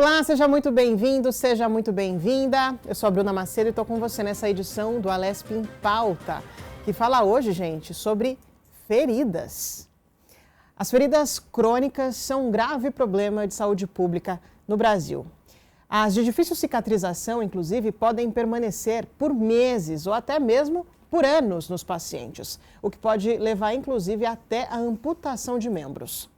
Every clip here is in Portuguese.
Olá, seja muito bem-vindo, seja muito bem-vinda. Eu sou a Bruna Macedo e estou com você nessa edição do Alesp em Pauta, que fala hoje, gente, sobre feridas. As feridas crônicas são um grave problema de saúde pública no Brasil. As de difícil cicatrização, inclusive, podem permanecer por meses ou até mesmo por anos nos pacientes, o que pode levar, inclusive, até a amputação de membros.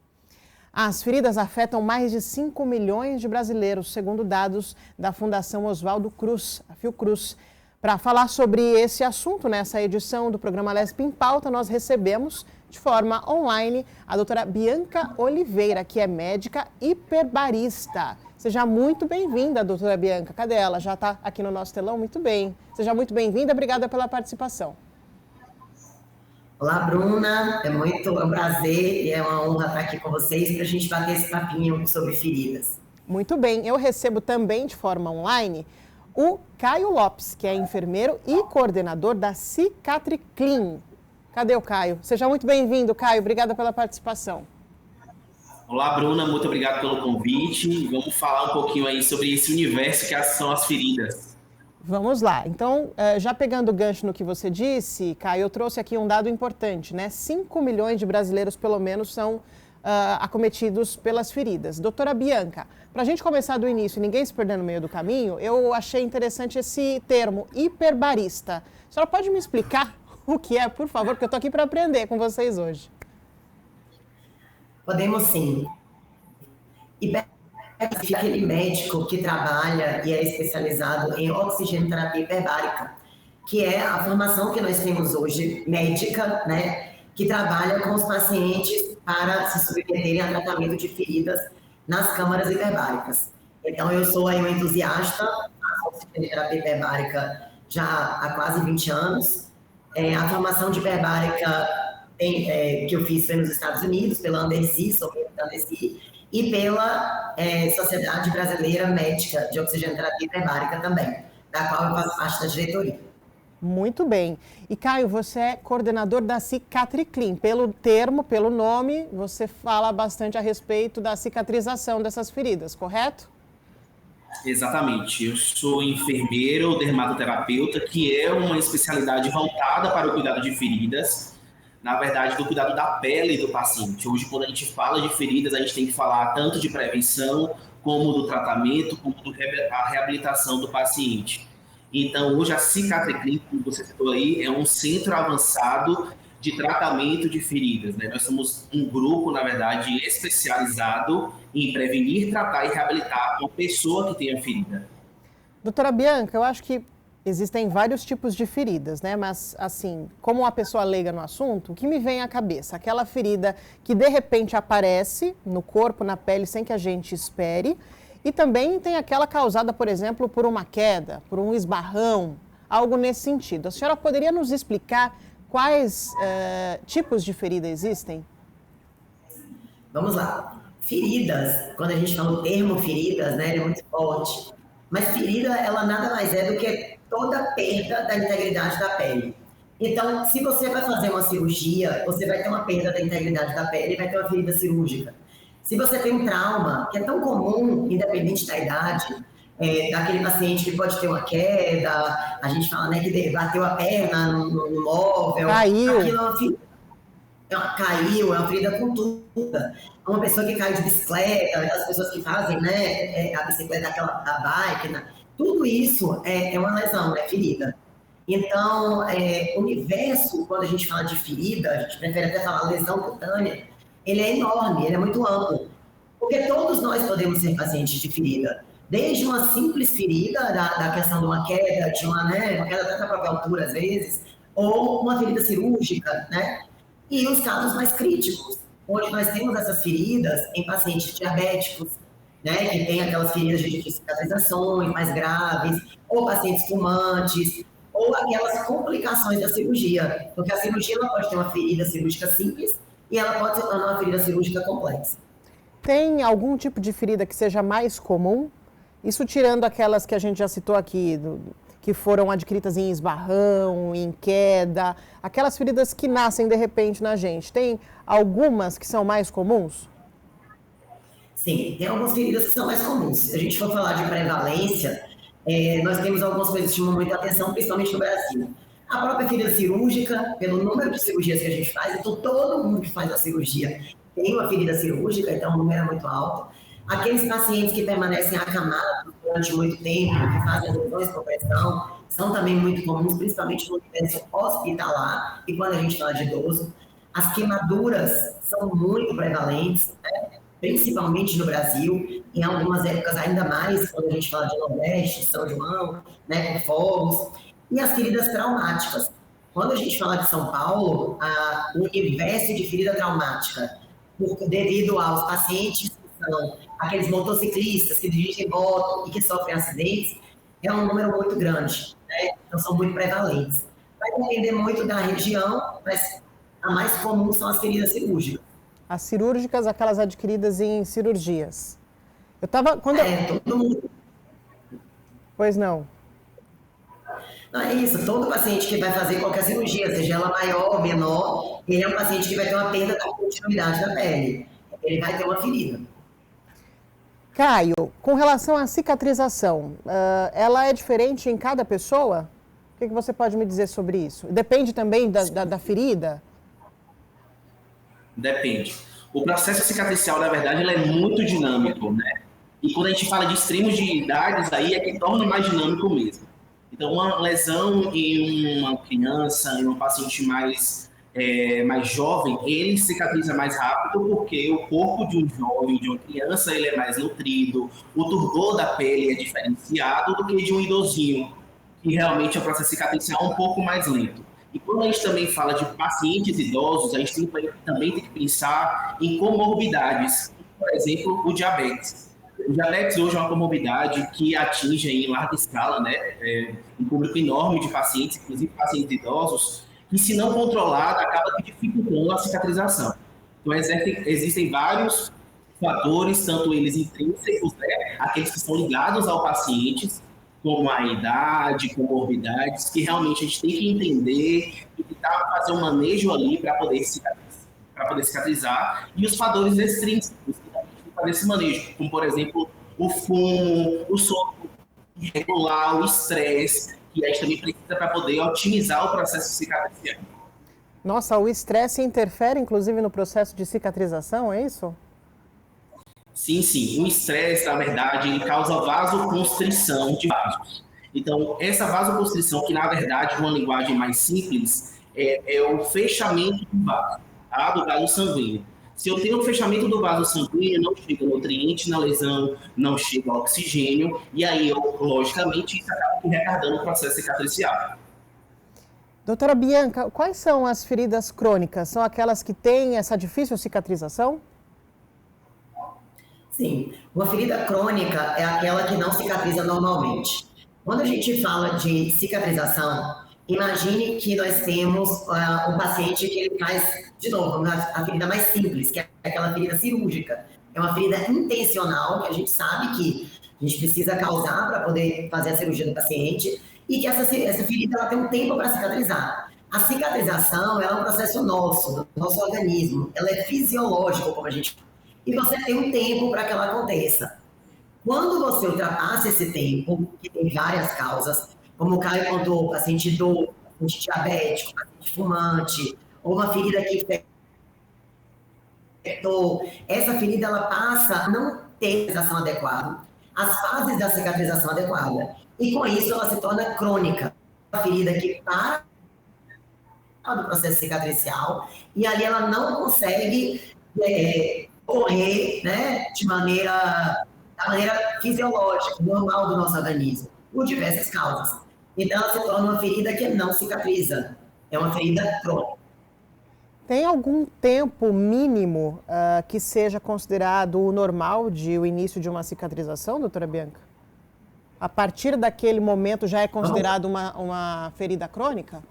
As feridas afetam mais de 5 milhões de brasileiros, segundo dados da Fundação Oswaldo Cruz, a Fiocruz. Para falar sobre esse assunto, nessa edição do programa Alesp em Pauta, nós recebemos de forma online a doutora Bianca Oliveira, que é médica hiperbarista. Seja muito bem-vinda, doutora Bianca. Cadê ela? Já está aqui no nosso telão? Muito bem. Seja muito bem-vinda, obrigada pela participação. Olá, Bruna. É um prazer e é uma honra estar aqui com vocês para a gente bater esse papinho sobre feridas. Muito bem. Eu recebo também de forma online o Caio Lopes, que é enfermeiro e coordenador da Cicatriclin. Cadê o Caio? Seja muito bem-vindo, Caio. Obrigada pela participação. Olá, Bruna. Muito obrigado pelo convite. Vamos falar um pouquinho aí sobre esse universo que são as feridas. Vamos lá. Então, já pegando o gancho no que você disse, Caio, eu trouxe aqui um dado importante, né? 5 milhões de brasileiros, pelo menos, são acometidos pelas feridas. Doutora Bianca, para a gente começar do início e ninguém se perder no meio do caminho, eu achei interessante esse termo, hiperbarista. A senhora pode me explicar o que é, por favor? Porque eu estou aqui para aprender com vocês hoje. Podemos sim. Aquele médico que trabalha e é especializado em oxigenoterapia hiperbárica, que é a formação que nós temos hoje, médica, né, que trabalha com os pacientes para se submeterem a tratamento de feridas nas câmaras hiperbáricas. Então, eu sou aí um entusiasta da oxigenoterapia hiperbárica já há quase 20 anos. A formação de hiperbárica que eu fiz foi nos Estados Unidos, pela Andercy, e pela Sociedade Brasileira Médica de Oxigenoterapia Hiperbárica também, da qual eu faço parte da diretoria. Muito bem. E, Caio, você é coordenador da Cicatriclin. Pelo termo, pelo nome, você fala bastante a respeito da cicatrização dessas feridas, correto? Exatamente. Eu sou enfermeiro dermatoterapeuta, que é uma especialidade voltada para o cuidado de feridas, na verdade, do cuidado da pele do paciente. Hoje, quando a gente fala de feridas, a gente tem que falar tanto de prevenção, como do tratamento, como da reabilitação do paciente. Então, hoje a Cicatriclin, como você citou aí, é um centro avançado de tratamento de feridas, né? Nós somos um grupo, na verdade, especializado em prevenir, tratar e reabilitar uma pessoa que tenha ferida. Doutora Bianca, eu acho que existem vários tipos de feridas, né? Mas, assim, como uma pessoa leiga no assunto, o que me vem à cabeça? Aquela ferida que, de repente, aparece no corpo, na pele, sem que a gente espere. E também tem aquela causada, por exemplo, por uma queda, por um esbarrão, algo nesse sentido. A senhora poderia nos explicar quais tipos de ferida existem? Vamos lá. Feridas, quando a gente fala o termo feridas, né, ele é muito forte. Mas ferida, ela nada mais é do que toda perda da integridade da pele. Então, se você vai fazer uma cirurgia, você vai ter uma perda da integridade da pele e vai ter uma ferida cirúrgica. Se você tem um trauma, que é tão comum, independente da idade, daquele paciente que pode ter uma queda, a gente fala, né, que bateu a perna no móvel. Caiu. Aquilo é uma ferida. Caiu, é uma ferida contusa. Uma pessoa que cai de bicicleta, as pessoas que fazem, né, a bicicleta, a bike, né, tudo isso é uma lesão, é ferida. Então, o universo, quando a gente fala de ferida, a gente prefere até falar lesão cutânea, ele é enorme, ele é muito amplo. Porque todos nós podemos ser pacientes de ferida. Desde uma simples ferida, da questão de uma queda, uma queda até da própria altura, às vezes, ou uma ferida cirúrgica, né? E os casos mais críticos, onde nós temos essas feridas em pacientes diabéticos, né, que tem aquelas feridas de difícil cicatrizações mais graves, ou pacientes fumantes, ou aquelas complicações da cirurgia, porque a cirurgia ela pode ter uma ferida cirúrgica simples e ela pode se tornar uma ferida cirúrgica complexa. Tem algum tipo de ferida que seja mais comum? Isso tirando aquelas que a gente já citou aqui, que foram adquiridas em esbarrão, em queda, aquelas feridas que nascem de repente na gente. Tem algumas que são mais comuns? Sim, tem algumas feridas que são mais comuns. Se a gente for falar de prevalência, nós temos algumas coisas que chamam muita atenção, principalmente no Brasil. A própria ferida cirúrgica, pelo número de cirurgias que a gente faz, então todo mundo que faz a cirurgia tem uma ferida cirúrgica, então o número é muito alto. Aqueles pacientes que permanecem acamados durante muito tempo, que fazem lesões por pressão, são também muito comuns, principalmente no universo hospitalar, e quando a gente fala de idoso. As queimaduras são muito prevalentes, né? Principalmente no Brasil, em algumas épocas ainda mais, quando a gente fala de Nordeste, São João, né, com fogos, e as feridas traumáticas. Quando a gente fala de São Paulo, o universo de ferida traumática, devido aos pacientes que são aqueles motociclistas que dirigem moto e que sofrem acidentes, é um número muito grande, né? Então são muito prevalentes. Vai depender muito da região, mas a mais comum são as feridas cirúrgicas. As cirúrgicas, aquelas adquiridas em cirurgias. Eu estava... Todo mundo... Pois não. Não, é isso, todo paciente que vai fazer qualquer cirurgia, seja ela maior ou menor, ele é um paciente que vai ter uma perda da continuidade da pele. Ele vai ter uma ferida. Caio, com relação à cicatrização, ela é diferente em cada pessoa? O que você pode me dizer sobre isso? Depende também da ferida? Depende. O processo cicatricial, na verdade, ele é muito dinâmico, né? E quando a gente fala de extremos de idades, aí é que torna mais dinâmico mesmo. Então, uma lesão em uma criança, em um paciente mais jovem, ele cicatriza mais rápido porque o corpo de um jovem, de uma criança, ele é mais nutrido, o turgor da pele é diferenciado do que de um idosinho, que realmente o processo cicatricial é um pouco mais lento. E quando a gente também fala de pacientes idosos, a gente também tem que pensar em comorbidades, por exemplo, o diabetes. O diabetes hoje é uma comorbidade que atinge em larga escala, né, um público enorme de pacientes, inclusive pacientes idosos, que se não controlada acaba dificultando a cicatrização. Então existem vários fatores, tanto eles intrínsecos, né, aqueles que são ligados ao paciente, como a idade, comorbidades, que realmente a gente tem que entender e tentar fazer um manejo ali para poder cicatrizar, e os fatores extrínsecos que a gente tem que fazer esse manejo, como, por exemplo, o fumo, o sono irregular, o estresse, que a gente também precisa para poder otimizar o processo cicatricial. Nossa, o estresse interfere, inclusive, no processo de cicatrização, é isso? Sim, sim. O estresse, na verdade, ele causa vasoconstrição de vasos. Então, essa vasoconstrição, que na verdade, numa linguagem mais simples, é o fechamento do vaso, tá? Do vaso sanguíneo. Se eu tenho um fechamento do vaso sanguíneo, não chega nutriente na lesão, não chega oxigênio, e aí, logicamente, isso acaba retardando o processo cicatricial. Doutora Bianca, quais são as feridas crônicas? São aquelas que têm essa difícil cicatrização? Sim, uma ferida crônica é aquela que não cicatriza normalmente. Quando a gente fala de cicatrização, imagine que nós temos um paciente que ele faz, de novo, a ferida mais simples, que é aquela ferida cirúrgica. É uma ferida intencional, que a gente sabe que a gente precisa causar para poder fazer a cirurgia do paciente, e que essa ferida ela tem um tempo para cicatrizar. A cicatrização ela é um processo nosso, do nosso organismo. Ela é fisiológica, como a gente fala. E você tem um tempo para que ela aconteça. Quando você ultrapassa esse tempo, que tem várias causas, como o Caio contou, paciente idoso, paciente diabético, paciente fumante, ou uma ferida que infectou, essa ferida ela passa a não ter cicatrização adequada, as fases da cicatrização adequada. E com isso ela se torna crônica. Uma ferida que para do processo cicatricial e ali ela não consegue correr, né, da maneira fisiológica, normal do nosso organismo, por diversas causas. Então, ela se torna uma ferida que não cicatriza. É uma ferida crônica. Tem algum tempo mínimo que seja considerado o normal de o início de uma cicatrização, doutora Bianca? A partir daquele momento já é considerado uma ferida crônica?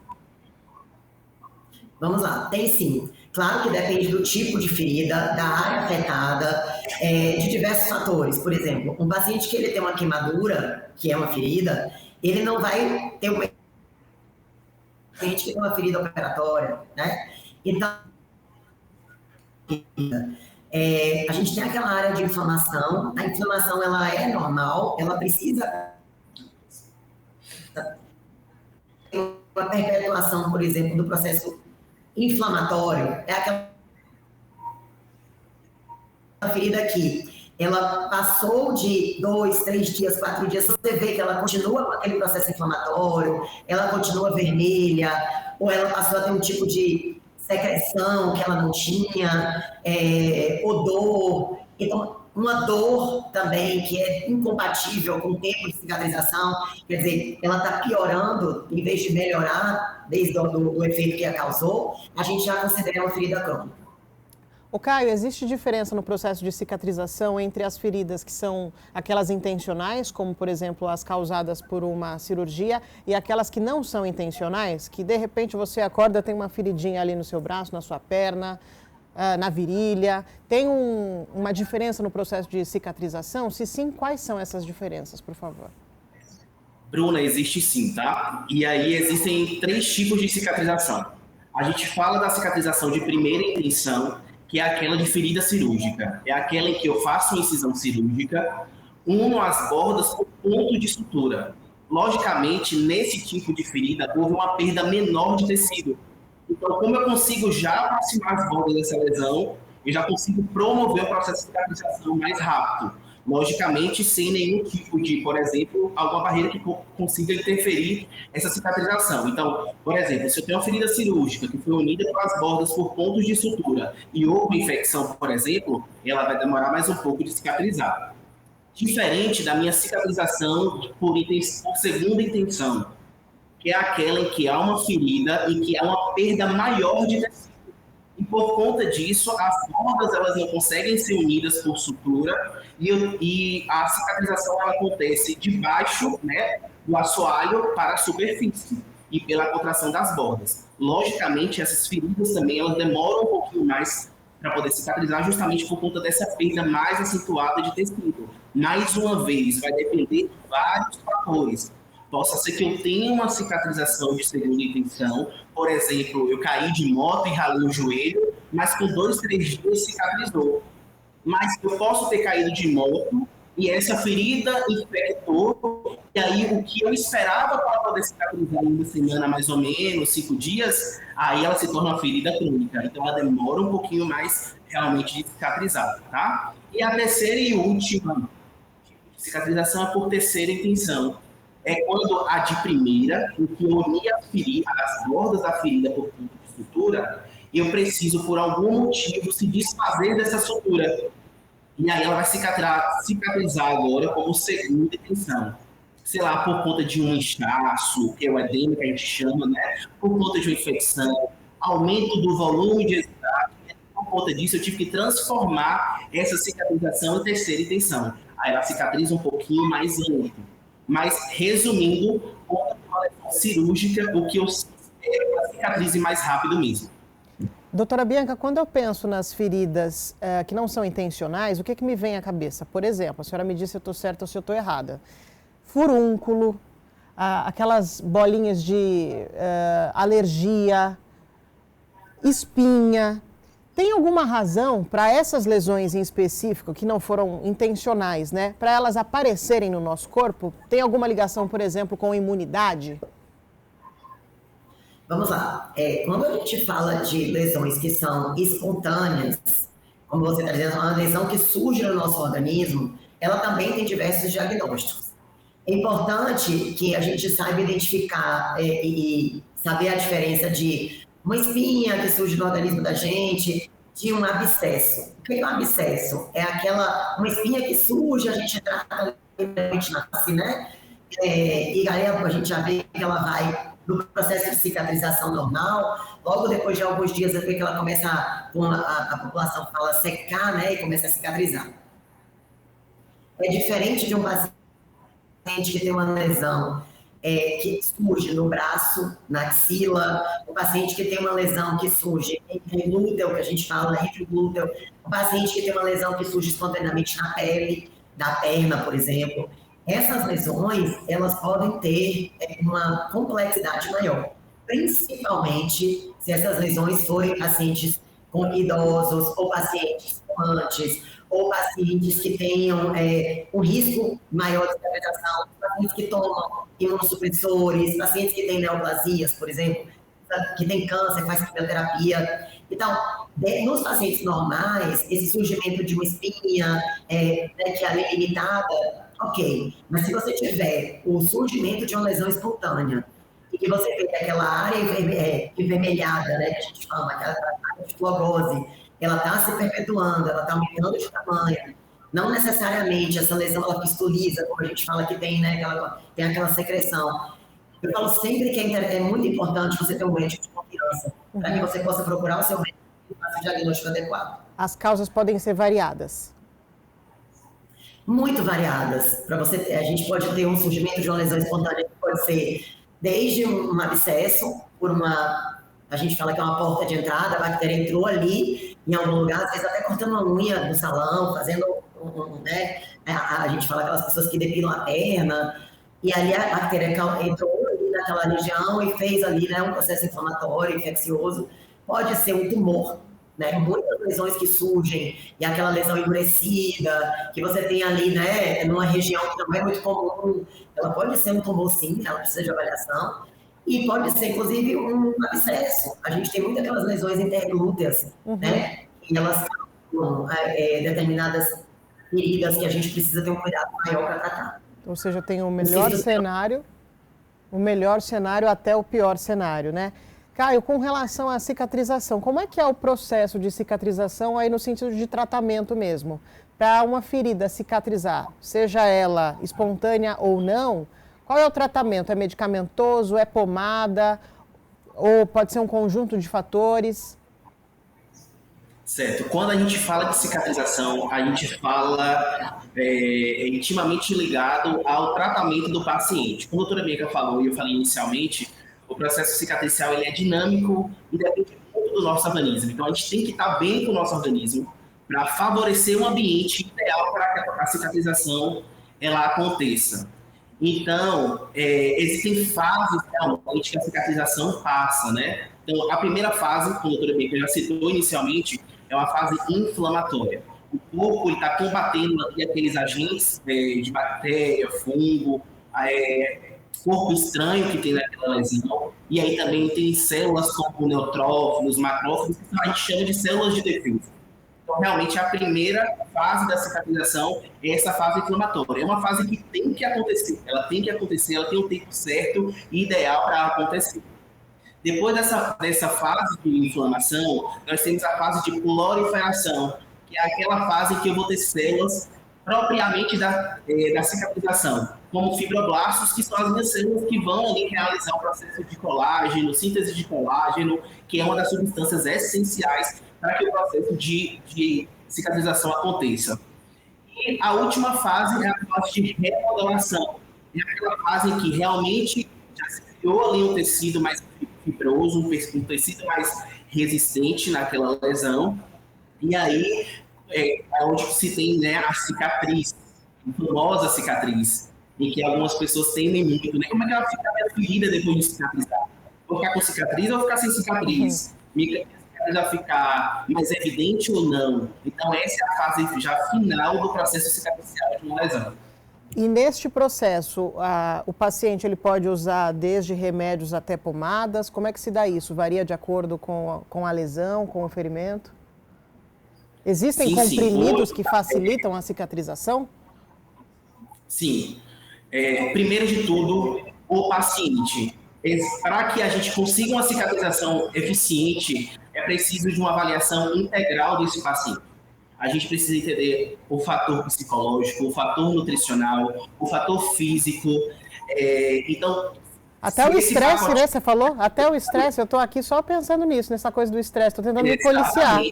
Vamos lá, tem sim. Claro que depende do tipo de ferida, da área afetada, de diversos fatores. Por exemplo, um paciente que ele tem uma queimadura, que é uma ferida, ele não vai ter um paciente que tem uma ferida operatória, né? Então, A gente tem aquela área de inflamação. A inflamação, ela é normal, ela precisa uma perpetuação, por exemplo, do processo inflamatório. É aquela ferida que ela passou de 2, 3 dias, 4 dias, você vê que ela continua com aquele processo inflamatório, ela continua vermelha, ou ela passou a ter um tipo de secreção que ela não tinha, odor. Então, uma dor também que é incompatível com o tempo de cicatrização, quer dizer, ela está piorando em vez de melhorar desde o efeito que a causou, a gente já considera uma ferida crônica. O Caio, existe diferença no processo de cicatrização entre as feridas que são aquelas intencionais, como por exemplo as causadas por uma cirurgia, e aquelas que não são intencionais, que de repente você acorda, tem uma feridinha ali no seu braço, na sua perna, na virilha. Tem uma diferença no processo de cicatrização? Se sim, quais são essas diferenças, por favor? Bruna, existe sim, tá? E aí existem 3 tipos de cicatrização. A gente fala da cicatrização de primeira intenção, que é aquela de ferida cirúrgica. É aquela em que eu faço uma incisão cirúrgica, uno as bordas por ponto de sutura. Logicamente, nesse tipo de ferida, houve uma perda menor de tecido. Então, como eu consigo já aproximar as bordas dessa lesão, eu já consigo promover o processo de cicatrização mais rápido. Logicamente, sem nenhum tipo de, por exemplo, alguma barreira que consiga interferir essa cicatrização. Então, por exemplo, se eu tenho uma ferida cirúrgica que foi unida pelas bordas por pontos de sutura e houve uma infecção, por exemplo, ela vai demorar mais um pouco de cicatrizar. Diferente da minha cicatrização por segunda intenção, que é aquela em que há uma ferida e que há uma perda maior de tecido. E por conta disso, as bordas elas não conseguem ser unidas por sutura e a cicatrização ela acontece debaixo, né, do assoalho para a superfície e pela contração das bordas. Logicamente, essas feridas também elas demoram um pouquinho mais para poder cicatrizar, justamente por conta dessa perda mais acentuada de tecido. Mais uma vez, vai depender de vários fatores. Possa ser que eu tenha uma cicatrização de segunda intenção, por exemplo, eu caí de moto e ralei o joelho, mas com 2, 3 dias cicatrizou. Mas eu posso ter caído de moto e essa ferida infectou, e aí o que eu esperava para poder cicatrizar em uma semana, mais ou menos, 5 dias, aí ela se torna uma ferida crônica. Então ela demora um pouquinho mais realmente de cicatrizar, tá? E a terceira e última cicatrização é por terceira intenção. É quando a de primeira, em que eu uni as bordas da ferida por ponto de sutura, eu preciso, por algum motivo, se desfazer dessa sutura. E aí ela vai cicatrizar agora como segunda intenção. Sei lá, por conta de um inchaço, que é o edema que a gente chama, né? Por conta de uma infecção, aumento do volume de exudado. Por conta disso, eu tive que transformar essa cicatrização em terceira intenção. Aí ela cicatriza um pouquinho mais lento. Mas, resumindo, uma lesão cirúrgica, o que eu espero é que ela cicatrize mais rápido mesmo. Doutora Bianca, quando eu penso nas feridas que não são intencionais, o que me vem à cabeça? Por exemplo, a senhora me diz se eu estou certa ou se eu estou errada. Furúnculo, aquelas bolinhas de alergia, espinha. Tem alguma razão para essas lesões em específico, que não foram intencionais, né? Para elas aparecerem no nosso corpo? Tem alguma ligação, por exemplo, com imunidade? Vamos lá. Quando a gente fala de lesões que são espontâneas, como você está dizendo, uma lesão que surge no nosso organismo, ela também tem diversos diagnósticos. É importante que a gente saiba identificar e saber a diferença de uma espinha que surge no organismo da gente, de um abscesso. O que é um abscesso? É uma espinha que surge, a gente trata na face, né? E aí a gente já vê que ela vai no processo de cicatrização normal, logo depois de alguns dias é que ela começa, como a população fala, secar, né? E começa a cicatrizar. É diferente de um paciente que tem uma lesão que surge no braço, na axila, o paciente que tem uma lesão que surge entre o glúteo, que a gente fala entre o glúteo, o paciente que tem uma lesão que surge espontaneamente na pele, da perna, por exemplo. Essas lesões, elas podem ter uma complexidade maior, principalmente se essas lesões forem pacientes com idosos, ou pacientes fumantes, ou pacientes que tenham um risco maior de cicatrização, pacientes que tomam imunossupressores, pacientes que têm neoplasias, por exemplo, que tem câncer, faz quimioterapia. Então, nos pacientes normais, esse surgimento de uma espinha, né, que é ali limitada, ok. Mas se você tiver o surgimento de uma lesão espontânea, e que você vê que aquela área envermelhada, né, que a gente chama, aquela área de fibrose, ela está se perpetuando, ela está aumentando de tamanho. Não necessariamente essa lesão ela pistuliza, como a gente fala que tem, né, tem aquela secreção. Eu falo sempre que é muito importante você ter um médico de confiança, para que você possa procurar o seu médico e faça o diagnóstico adequado. As causas podem ser variadas. Muito variadas. A gente pode ter um surgimento de uma lesão espontânea que pode ser desde um abscesso, a gente fala que é uma porta de entrada, a bactéria entrou ali em algum lugar, às vezes até cortando uma unha no salão, fazendo, né, a gente fala aquelas pessoas que depilam a perna, e ali a bactéria entrou ali naquela região e fez ali, né, um processo inflamatório, infeccioso. Pode ser um tumor, né? Muitas lesões que surgem, e aquela lesão endurecida, que você tem ali, né, numa região que não é muito comum, ela pode ser um tumor sim, ela precisa de avaliação, e pode ser, inclusive, um abscesso. A gente tem muitas aquelas lesões interglúteas, né, e elas são determinadas feridas que a gente precisa ter um cuidado maior para tratar. Ou seja, tem o melhor cenário até o pior cenário, né? Caio, com relação à cicatrização, como é que é o processo de cicatrização aí no sentido de tratamento mesmo? Para uma ferida cicatrizar, seja ela espontânea ou não, qual é o tratamento? É medicamentoso, é pomada, ou pode ser um conjunto de fatores? Certo. Quando a gente fala de cicatrização, a gente fala intimamente ligado ao tratamento do paciente. Como a doutora Bianca falou e eu falei inicialmente, o processo cicatricial ele é dinâmico e depende muito do nosso organismo. Então, a gente tem que estar bem com o nosso organismo para favorecer um ambiente ideal para que a cicatrização ela aconteça. Então, existem fases realmente que a cicatrização passa, né? Então, a primeira fase, como a doutora Bianca já citou inicialmente, é uma fase inflamatória. O corpo está combatendo ali aqueles agentes de bactéria, fungo, corpo estranho que tem naquela lesão, e aí também tem células como neutrófilos, macrófagos, que a gente chama de células de defesa. Então, realmente, a primeira fase da cicatrização é essa fase inflamatória. É uma fase que tem que acontecer, ela tem um tempo certo e ideal para acontecer. Depois dessa fase de inflamação, nós temos a fase de proliferação, que é aquela fase em que eu vou ter células propriamente da cicatrização, como fibroblastos, que são as minhas células que vão ali realizar o processo de colágeno, síntese de colágeno, que é uma das substâncias essenciais para que o processo de cicatrização aconteça. E a última fase é a fase de remodelação. É aquela fase em que realmente já se criou ali um tecido mais fibroso, um tecido mais resistente naquela lesão, e aí é onde se tem, né, a cicatriz, a famosa cicatriz, em que algumas pessoas temem muito, né? Como é que ela fica ferida depois de cicatrizar? Vou ficar com cicatriz ou ficar sem cicatriz? Minha cicatriz vai ficar mais evidente ou não? Então essa é a fase já final do processo cicatricial de uma lesão. E neste processo, o paciente ele pode usar desde remédios até pomadas? Como é que se dá isso? Varia de acordo com a lesão, com o ferimento? Existem comprimidos que facilitam a cicatrização? Sim. Primeiro de tudo, o paciente. Para que a gente consiga uma cicatrização eficiente, é preciso de uma avaliação integral desse paciente. A gente precisa entender o fator psicológico, o fator nutricional, o fator físico. Então, até o estresse, né? Você falou? Até o estresse. Eu estou aqui só pensando nisso, nessa coisa do estresse. Estou tentando me policiar.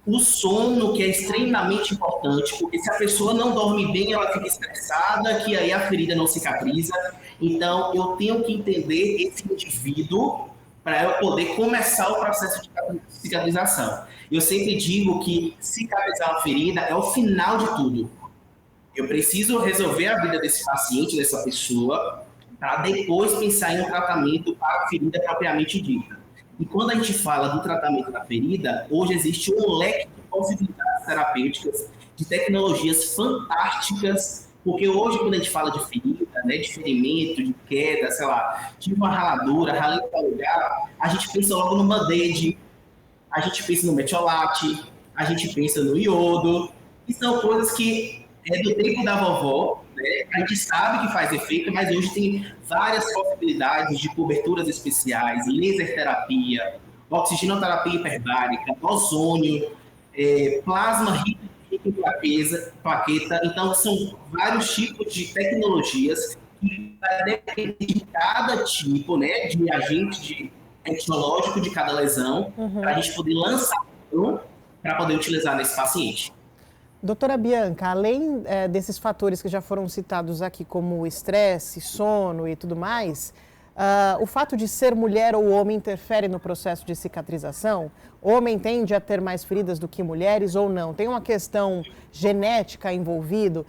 O sono, que é extremamente importante, porque se a pessoa não dorme bem, ela fica estressada, que aí a ferida não cicatriza. Então, eu tenho que entender esse indivíduo para eu poder começar o processo de cicatrização. Eu sempre digo que cicatrizar uma ferida é o final de tudo. Eu preciso resolver a vida desse paciente, dessa pessoa, para depois pensar em um tratamento para a ferida propriamente dita. E quando a gente fala do tratamento da ferida, hoje existe um leque de possibilidades terapêuticas, de tecnologias fantásticas, porque hoje quando a gente fala de ferida, né, de ferimento, de queda, sei lá, de uma raladura, ralei em tal lugar, a gente pensa logo no Band-Aid, a gente pensa no metiolate, a gente pensa no iodo, que são coisas que é do tempo da vovó, né? A gente sabe que faz efeito, mas hoje tem várias possibilidades de coberturas especiais, laser terapia, oxigenoterapia hiperbárica, ozônio, plasma rico em plaqueta. Então, são vários tipos de tecnologias que vai depender de cada tipo, né, de agente tecnológico de cada lesão, para a gente poder lançar para poder utilizar nesse paciente. Doutora Bianca, além desses fatores que já foram citados aqui, como o estresse, sono e tudo mais, o fato de ser mulher ou homem interfere no processo de cicatrização? Homem tende a ter mais feridas do que mulheres ou não? Tem uma questão genética envolvida?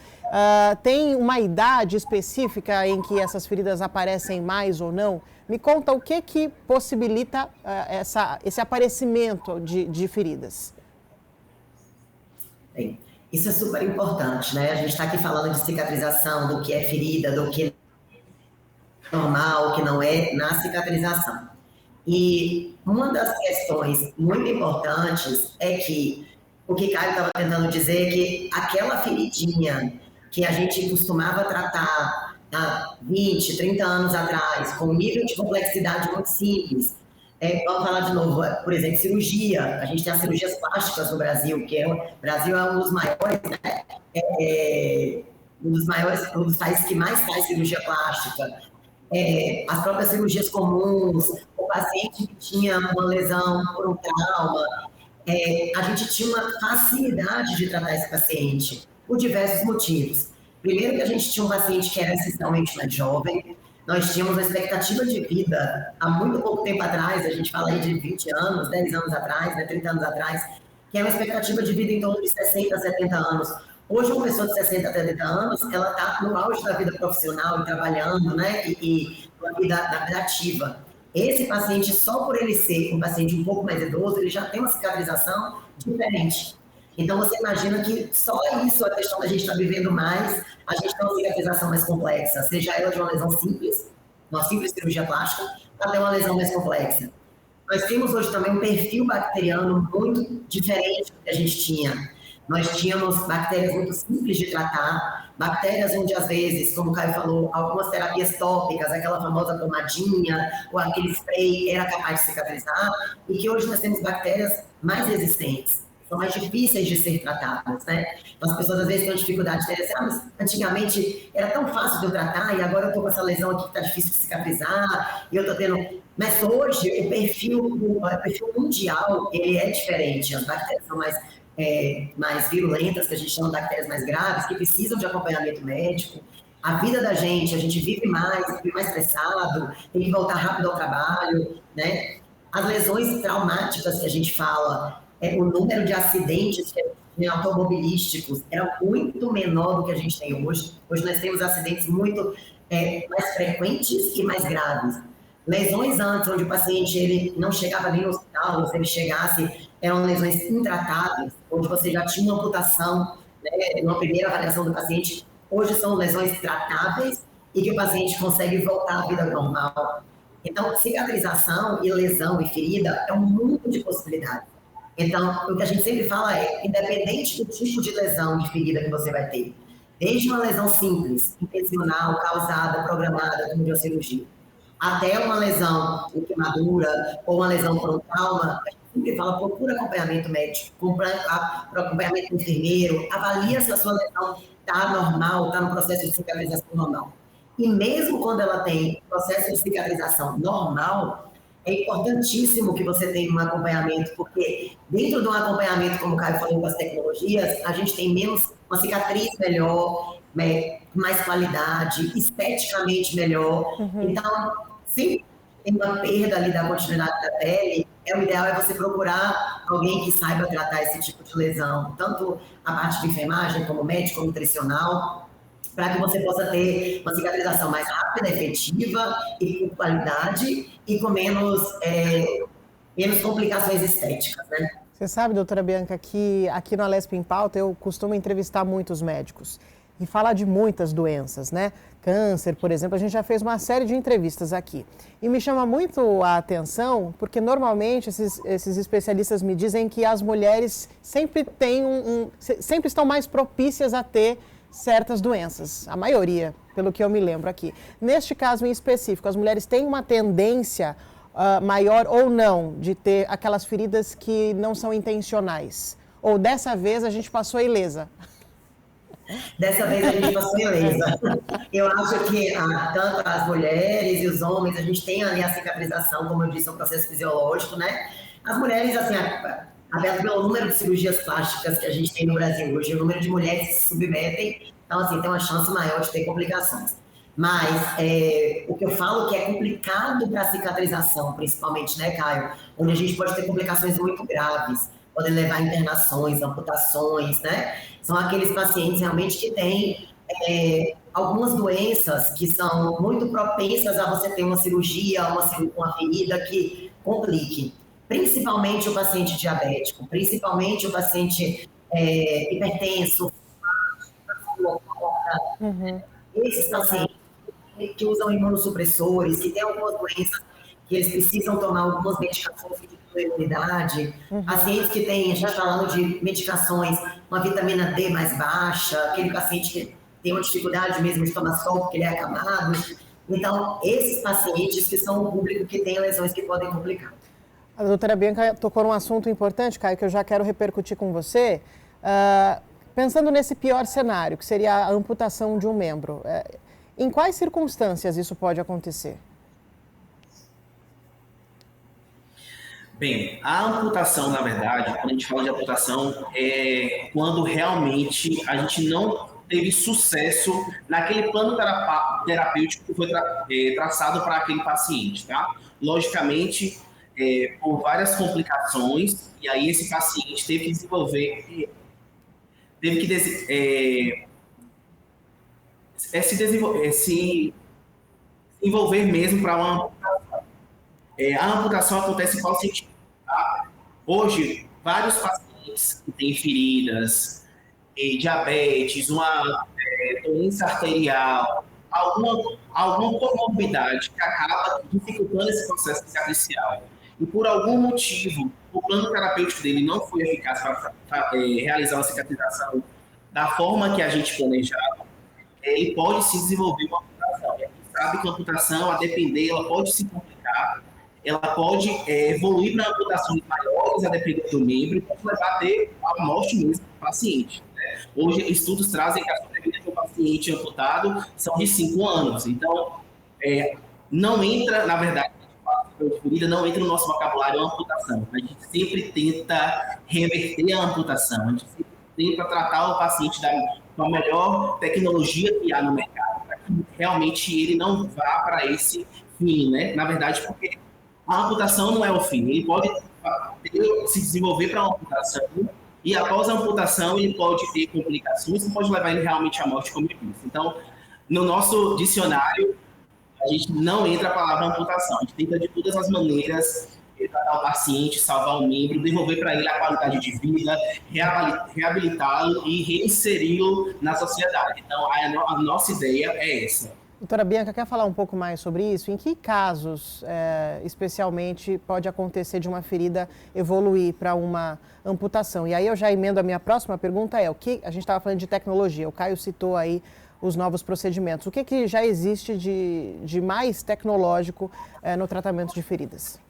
Tem uma idade específica em que essas feridas aparecem mais ou não? Me conta o que possibilita esse aparecimento de feridas. Bem, isso é super importante, né? A gente está aqui falando de cicatrização, do que é ferida, do que é normal, o que não é na cicatrização. E uma das questões muito importantes é que o que Caio estava tentando dizer é que aquela feridinha que a gente costumava tratar há 20, 30 anos atrás, com um nível de complexidade muito simples. Vamos falar de novo, por exemplo, cirurgia. A gente tem as cirurgias plásticas no Brasil, que o Brasil é um dos maiores, né? Um dos países que mais faz cirurgia plástica. As próprias cirurgias comuns, o paciente que tinha uma lesão por um trauma, a gente tinha uma facilidade de tratar esse paciente, por diversos motivos. Primeiro que a gente tinha um paciente que era essencialmente mais jovem, nós tínhamos uma expectativa de vida há muito pouco tempo atrás, a gente fala aí de 20 anos, 10 anos atrás, né, 30 anos atrás, que é uma expectativa de vida em torno de 60, 70 anos. Hoje, uma pessoa de 60 a 70 anos, ela está no auge da vida profissional e trabalhando, né, e na vida ativa. Esse paciente, só por ele ser um paciente um pouco mais idoso, ele já tem uma cicatrização diferente. Então, você imagina que só isso, a questão da gente estar vivendo mais, a gente tem uma cicatrização mais complexa, seja ela de uma lesão simples, uma simples cirurgia plástica, até uma lesão mais complexa. Nós temos hoje também um perfil bacteriano muito diferente do que a gente tinha. Nós tínhamos bactérias muito simples de tratar, bactérias onde, às vezes, como o Caio falou, algumas terapias tópicas, aquela famosa pomadinha ou aquele spray era capaz de cicatrizar, e que hoje nós temos bactérias mais resistentes, são mais difíceis de ser tratadas, né? Então, as pessoas às vezes têm dificuldade de dizer, mas antigamente era tão fácil de eu tratar e agora eu estou com essa lesão aqui que está difícil de cicatrizar e eu estou tendo... Mas hoje o perfil mundial, ele é diferente, as bactérias são mais virulentas, que a gente chama de bactérias mais graves, que precisam de acompanhamento médico. A vida da gente, a gente vive mais estressado, tem que voltar rápido ao trabalho, né? As lesões traumáticas que a gente fala, o número de acidentes automobilísticos era muito menor do que a gente tem hoje. Hoje nós temos acidentes muito mais frequentes e mais graves. Lesões antes, onde o paciente ele não chegava nem no hospital, se ele chegasse, eram lesões intratáveis, onde você já tinha uma amputação, né, numa primeira avaliação do paciente. Hoje são lesões tratáveis e que o paciente consegue voltar à vida normal. Então, cicatrização e lesão e ferida é um mundo de possibilidades. Então, o que a gente sempre fala é, independente do tipo de lesão e ferida que você vai ter, desde uma lesão simples, intencional, causada, programada, como de uma cirurgia, até uma lesão em queimadura ou uma lesão por um trauma, a gente sempre fala, procura acompanhamento médico, acompanhamento enfermeiro, avalia se a sua lesão está normal, está no processo de cicatrização normal. E mesmo quando ela tem processo de cicatrização normal, é importantíssimo que você tenha um acompanhamento, porque dentro de um acompanhamento, como o Caio falou, com as tecnologias, a gente tem uma cicatriz melhor, mais qualidade, esteticamente melhor. Então, se tem uma perda ali da continuidade da pele, o ideal é você procurar alguém que saiba tratar esse tipo de lesão, tanto a parte de enfermagem, como médico, como nutricional, para que você possa ter uma cicatrização mais rápida, efetiva e com qualidade e com menos menos complicações estéticas, né? Você sabe, doutora Bianca, que aqui no Alesp em Pauta eu costumo entrevistar muitos médicos e falar de muitas doenças, né? Câncer, por exemplo, a gente já fez uma série de entrevistas aqui. E me chama muito a atenção, porque normalmente esses especialistas me dizem que as mulheres sempre têm sempre estão mais propícias a ter certas doenças, a maioria, pelo que eu me lembro aqui. Neste caso em específico, as mulheres têm uma tendência maior ou não de ter aquelas feridas que não são intencionais? Ou dessa vez a gente passou ilesa? Dessa vez a gente passou ilesa. Eu acho que tanto as mulheres e os homens, a gente tem ali a cicatrização, como eu disse, é um processo fisiológico, né? As mulheres, assim, aberto pelo número de cirurgias plásticas que a gente tem no Brasil hoje, o número de mulheres que se submetem, então, assim, tem uma chance maior de ter complicações. Mas o que eu falo que é complicado para a cicatrização, principalmente, né, Caio? Onde a gente pode ter complicações muito graves, podem levar a internações, amputações, né? São aqueles pacientes realmente que têm algumas doenças que são muito propensas a você ter uma cirurgia, uma ferida que complique. Principalmente o paciente diabético, principalmente o paciente hipertenso, esses pacientes que usam imunossupressores, que têm algumas doenças que eles precisam tomar algumas medicações que diminuem a imunidade, pacientes que têm, a gente falando de medicações, uma vitamina D mais baixa, aquele paciente que tem uma dificuldade mesmo de tomar sol porque ele é acamado. Então, esses pacientes que são o público que tem lesões que podem complicar. A doutora Bianca tocou num assunto importante, Caio, que eu já quero repercutir com você. Pensando nesse pior cenário, que seria a amputação de um membro, em quais circunstâncias isso pode acontecer? Bem, a amputação, na verdade, quando a gente fala de amputação, é quando realmente a gente não teve sucesso naquele plano terapêutico que foi traçado para aquele paciente, tá? Logicamente, por várias complicações, e aí esse paciente teve que desenvolver, se envolver mesmo para uma amputação. A amputação acontece em qual sentido? Tá? Hoje, vários pacientes que têm feridas, diabetes, uma doença arterial, alguma comorbidade que acaba dificultando esse processo cicatricial. E por algum motivo, o plano terapêutico dele não foi eficaz para realizar uma cicatrização da forma que a gente planejava, ele pode se desenvolver uma amputação. A gente sabe que a amputação, a depender, ela pode se complicar, ela pode evoluir para amputações maiores, a depender do membro, e pode levar a ter a morte mesmo do paciente. Né? Hoje, estudos trazem que a sobrevida de um paciente amputado são de 5 anos. Então, não entra, na verdade, não entra no nosso vocabulário a amputação. A gente sempre tenta reverter a amputação, a gente sempre tenta tratar o paciente com a melhor tecnologia que há no mercado, para que realmente ele não vá para esse fim, né? Na verdade, porque a amputação não é o fim, ele pode se desenvolver para uma amputação e após a amputação ele pode ter complicações que pode levar ele realmente à morte, como eu disse. Então, no nosso dicionário, a gente não entra a palavra amputação, a gente tenta de todas as maneiras tratar o paciente, salvar o membro, devolver para ele a qualidade de vida, reabilitá-lo e reinseri-lo na sociedade. Então, a nossa ideia é essa. Doutora Bianca, quer falar um pouco mais sobre isso? Em que casos, especialmente, pode acontecer de uma ferida evoluir para uma amputação? E aí eu já emendo a minha próxima pergunta, o que a gente estava falando de tecnologia, o Caio citou aí os novos procedimentos. O que já existe de mais tecnológico no tratamento de feridas?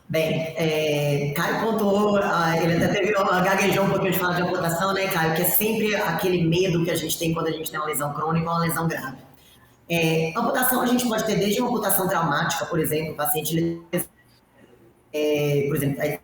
Bem, Caio pontuou, ele até gaguejou um pouquinho de falar de amputação, né, Caio? Que é sempre aquele medo que a gente tem quando a gente tem uma lesão crônica ou uma lesão grave. Amputação a gente pode ter desde uma amputação traumática, por exemplo, o paciente, por exemplo,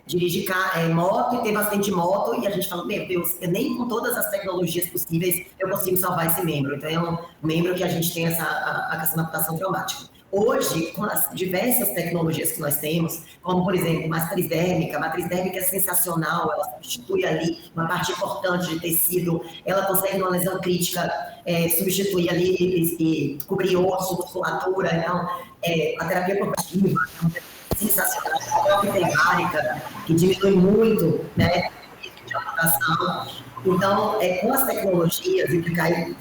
dirige moto e teve acidente de moto e a gente fala, meu Deus, nem com todas as tecnologias possíveis eu consigo salvar esse membro. Então é um membro que a gente tem a questão da amputação traumática. Hoje, com as diversas tecnologias que nós temos, como, por exemplo, matriz dérmica é sensacional, ela substitui ali uma parte importante de tecido, ela consegue, numa lesão crítica, substituir ali e cobrir osso, musculatura. Então, a terapia corporativa é uma terapia sensacional, a própria hiperbárica, que diminui muito, né, o risco de amputação. Então, com as tecnologias, e que cai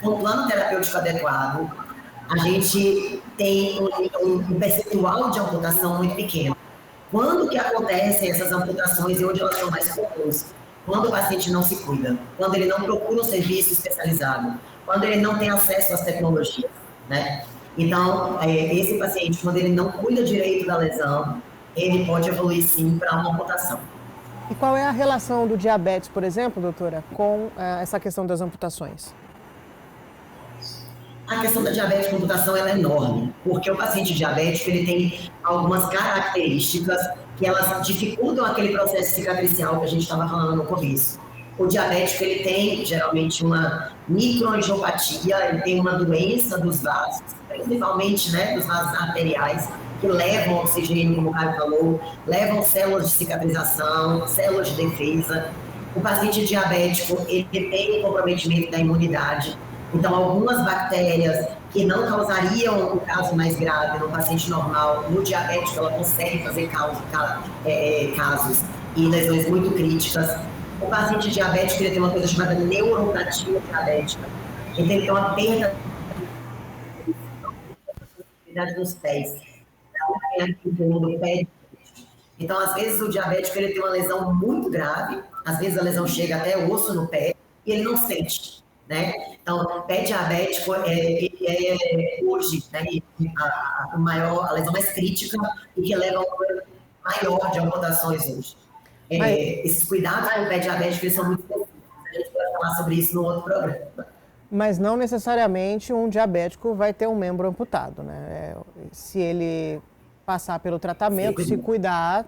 com um plano terapêutico adequado, a gente tem um percentual de amputação muito pequeno. Quando que acontecem essas amputações e onde elas são mais comuns? Quando o paciente não se cuida, quando ele não procura um serviço especializado, quando ele não tem acesso às tecnologias, né? Então, esse paciente, quando ele não cuida direito da lesão, ele pode evoluir sim para uma amputação. E qual é a relação do diabetes, por exemplo, doutora, com essa questão das amputações? A questão da diabetes com amputação é enorme, porque o paciente diabético ele tem algumas características que elas dificultam aquele processo cicatricial que a gente estava falando no começo. O diabético ele tem geralmente uma microangiopatia, ele tem uma doença dos vasos, principalmente, né, dos vasos arteriais, que levam oxigênio, como o Caio falou, levam células de cicatrização, células de defesa. O paciente diabético ele tem um comprometimento da imunidade. Então, algumas bactérias que não causariam o caso mais grave no paciente normal, no diabético, ela consegue fazer casos e lesões muito críticas. O paciente diabético ele tem uma coisa chamada neuropatia diabética. Ele tem que ter uma perda dos pés. Então, às vezes, o diabético ele tem uma lesão muito grave, às vezes a lesão chega até osso no pé e ele não sente. Né? Então, pé diabético hoje, né, a lesão mais crítica e que leva a um número maior de amputações hoje. Esses cuidados com o pé diabético eles são muito específicos. A gente vai falar sobre isso no outro programa. Mas não necessariamente um diabético vai ter um membro amputado, né? Se ele passar pelo tratamento, se cuidar,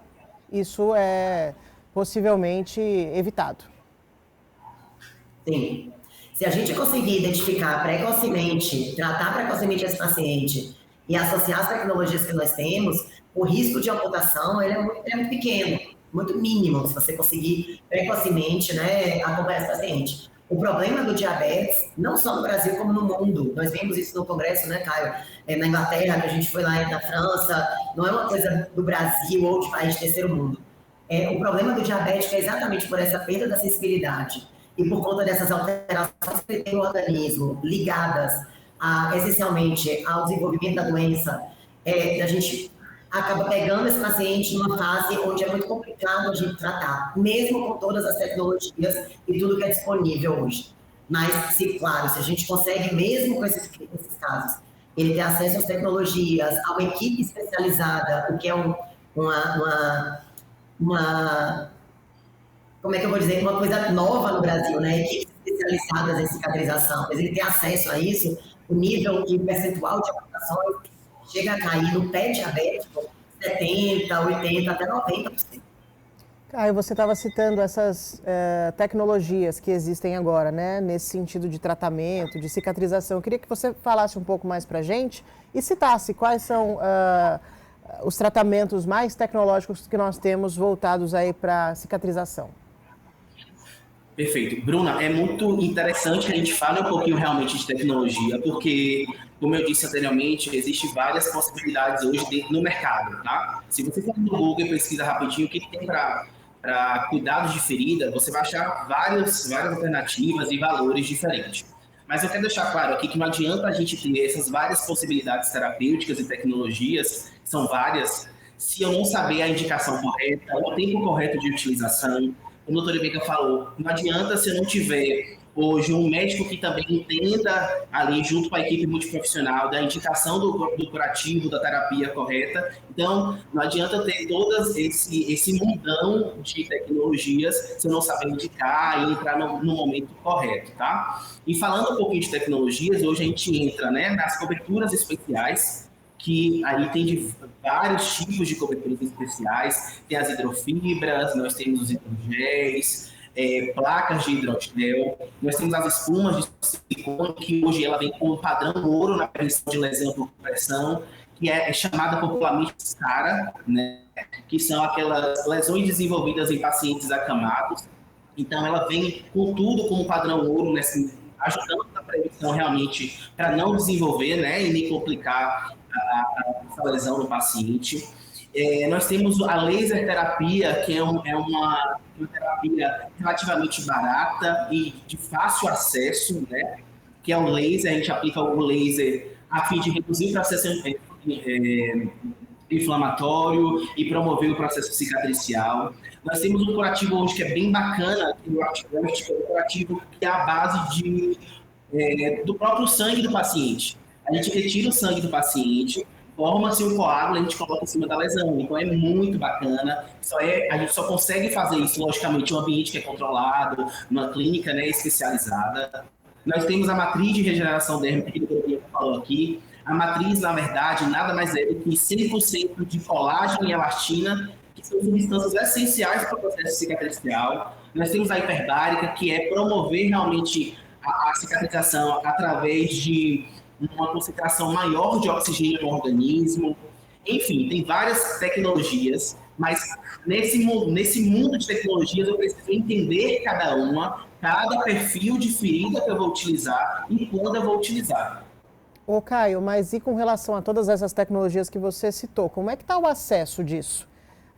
isso é possivelmente evitado. Sim. Se a gente conseguir identificar precocemente, tratar precocemente esse paciente e associar as tecnologias que nós temos, o risco de amputação ele é muito pequeno, muito mínimo, se você conseguir precocemente, né, acompanhar esse paciente. O problema do diabetes, não só no Brasil como no mundo, nós vimos isso no congresso, né, Caio? Na Inglaterra, que a gente foi lá na França, não é uma coisa do Brasil ou de país de terceiro mundo. O problema do diabético é exatamente por essa perda da sensibilidade e por conta dessas alterações que tem no organismo, ligadas essencialmente ao desenvolvimento da doença, a gente acaba pegando esse paciente numa fase onde é muito complicado a gente tratar, mesmo com todas as tecnologias e tudo que é disponível hoje. Mas, claro, se a gente consegue, mesmo com esses casos, ele ter acesso às tecnologias, a uma equipe especializada, o que é como é que eu vou dizer, uma coisa nova no Brasil, né? Equipes especializadas em cicatrização, mas ele tem acesso a isso, o nível de percentual de amputações chega a cair no pé diabético 70%, 80%, até 90%. Caio, você estava citando essas tecnologias que existem agora, né? Nesse sentido de tratamento, de cicatrização. Eu queria que você falasse um pouco mais para a gente e citasse quais são os tratamentos mais tecnológicos que nós temos voltados aí para cicatrização. Perfeito. Bruna, é muito interessante que a gente fale um pouquinho realmente de tecnologia, porque, como eu disse anteriormente, existem várias possibilidades hoje no mercado, tá? Se você for no Google e pesquisa rapidinho o que tem para cuidados de ferida, você vai achar várias alternativas e valores diferentes. Mas eu quero deixar claro aqui que não adianta a gente ter essas várias possibilidades terapêuticas e tecnologias, são várias, se eu não saber a indicação correta, o tempo correto de utilização. O doutor Rebeca falou, não adianta se eu não tiver hoje um médico que também entenda ali junto com a equipe multiprofissional da indicação do curativo, da terapia correta. Então, não adianta ter todo esse mundão de tecnologias se eu não saber indicar e entrar no momento correto, tá? E falando um pouquinho de tecnologias, hoje a gente entra, né, nas coberturas especiais, que aí tem vários tipos de coberturas especiais, tem as hidrofibras, nós temos os hidrogéis, placas de hidrogel, nós temos as espumas de silicone, que hoje ela vem com o padrão ouro na prevenção de lesão por compressão, que é chamada popularmente SCARA, né? Que são aquelas lesões desenvolvidas em pacientes acamados. Então, ela vem com tudo como padrão ouro, né? Ajudando na prevenção realmente para não desenvolver, né? E nem complicar essa lesão no paciente. Nós temos a laser terapia, que é uma terapia relativamente barata e de fácil acesso, né? Que é o laser, a gente aplica o laser a fim de reduzir o processo inflamatório e promover o processo cicatricial. Nós temos um curativo hoje que é bem bacana, que é um curativo que é a base do próprio sangue do paciente. A gente retira o sangue do paciente, forma-se um coágulo, a gente coloca em cima da lesão. Então é muito bacana. A gente só consegue fazer isso, logicamente, em um ambiente que é controlado, numa clínica, né, especializada. Nós temos a matriz de regeneração dérmica, que o doutor falou aqui. A matriz, na verdade, nada mais é do que 100% de colágeno e elastina, que são substâncias essenciais para o processo cicatricial. Nós temos a hiperbárica, que é promover realmente a cicatrização através de uma concentração maior de oxigênio no organismo. Enfim, tem várias tecnologias, mas nesse mundo de tecnologias eu preciso entender cada perfil de ferida que eu vou utilizar e quando eu vou utilizar. Ô Caio, mas e com relação a todas essas tecnologias que você citou, como é que está o acesso disso?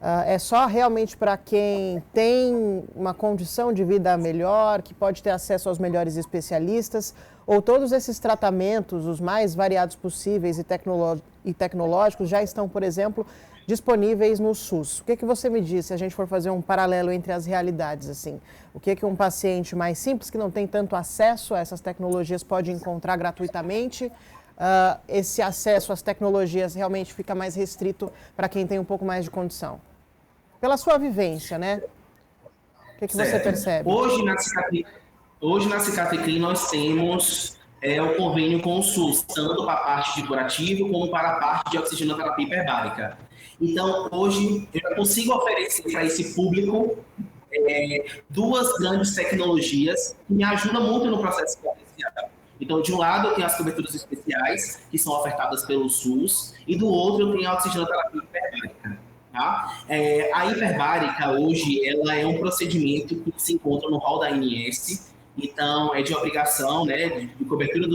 É só realmente para quem tem uma condição de vida melhor, que pode ter acesso aos melhores especialistas, ou todos esses tratamentos, os mais variados possíveis e tecnológicos, já estão, por exemplo, disponíveis no SUS? O que você me diz se a gente for fazer um paralelo entre as realidades, assim? O que um paciente mais simples, que não tem tanto acesso a essas tecnologias, pode encontrar gratuitamente? Esse acesso às tecnologias realmente fica mais restrito para quem tem um pouco mais de condição? Pela sua vivência, né? O que você percebe? Hoje na Cicatriclin nós temos o convênio com o SUS, tanto para a parte de curativo como para a parte de oxigenoterapia hiperbárica. Então, hoje, eu consigo oferecer para esse público duas grandes tecnologias que me ajudam muito no processo cicatricial. Então, de um lado, eu tenho as coberturas especiais, que são ofertadas pelo SUS, e do outro, eu tenho a oxigenoterapia hiperbárica. Tá? A hiperbárica, hoje, ela é um procedimento que se encontra no rol da ANS, então é de obrigação, né, de cobertura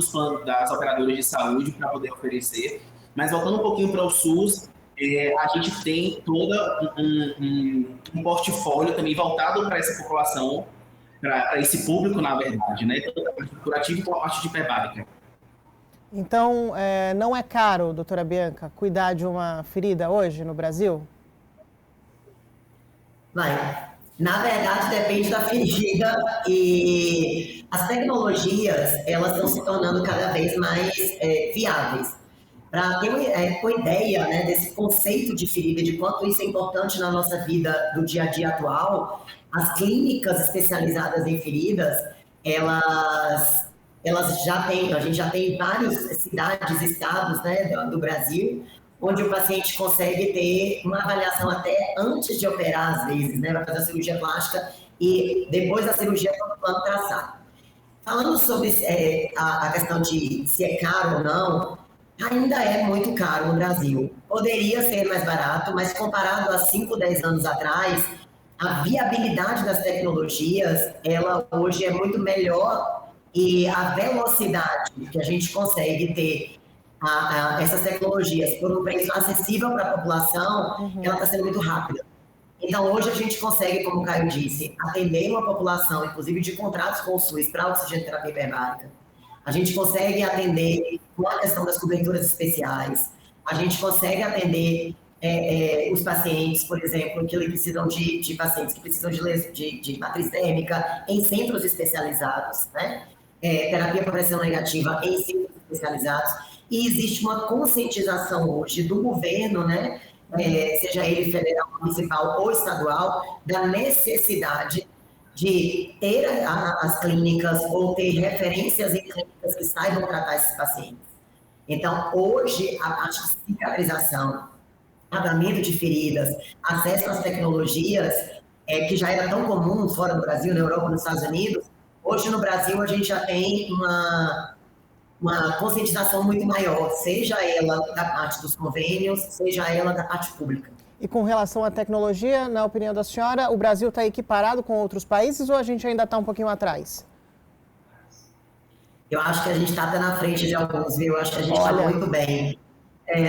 das operadoras de saúde para poder oferecer. Mas voltando um pouquinho para o SUS, a gente tem todo um portfólio também voltado para essa população, para esse público, na verdade, né? Tanto a parte curativa como a parte de hiperbárica. Então, não é caro, doutora Bianca, cuidar de uma ferida hoje no Brasil? Na verdade, depende da ferida e as tecnologias, elas estão se tornando cada vez mais viáveis. Para ter uma ideia, né, desse conceito de ferida, de quanto isso é importante na nossa vida do dia a dia atual, as clínicas especializadas em feridas, elas já têm, a gente já tem várias cidades, estados, né, do Brasil, onde o paciente consegue ter uma avaliação até antes de operar, às vezes, né, vai fazer a cirurgia plástica e depois da cirurgia todo o plano traçado. Falando sobre a questão de se é caro ou não, ainda é muito caro no Brasil. Poderia ser mais barato, mas comparado a 5, 10 anos atrás, a viabilidade das tecnologias, ela hoje é muito melhor e a velocidade que a gente consegue ter essas tecnologias por um preço acessível para a população, ela está sendo muito rápida. Então, hoje a gente consegue, como o Caio disse, atender uma população, inclusive de contratos com o SUS para oxigenoterapia hiperbárica. A gente consegue atender com a questão das coberturas especiais. A gente consegue atender os pacientes, por exemplo, que precisam de pacientes que precisam de matriz térmica em centros especializados, né? Terapia por pressão negativa em centros especializados. E existe uma conscientização hoje do governo, né? Seja ele federal, municipal ou estadual, da necessidade de ter as clínicas ou ter referências em clínicas que saibam tratar esses pacientes. Então, hoje, a parte de cicatrização, tratamento de feridas, acesso às tecnologias, que já era tão comum fora do Brasil, na Europa, nos Estados Unidos, hoje no Brasil a gente já tem uma conscientização muito maior, seja ela da parte dos convênios, seja ela da parte pública. E com relação à tecnologia, na opinião da senhora, o Brasil está equiparado com outros países ou a gente ainda está um pouquinho atrás? Eu acho que a gente está até na frente de alguns, viu? Eu acho que a gente está muito bem.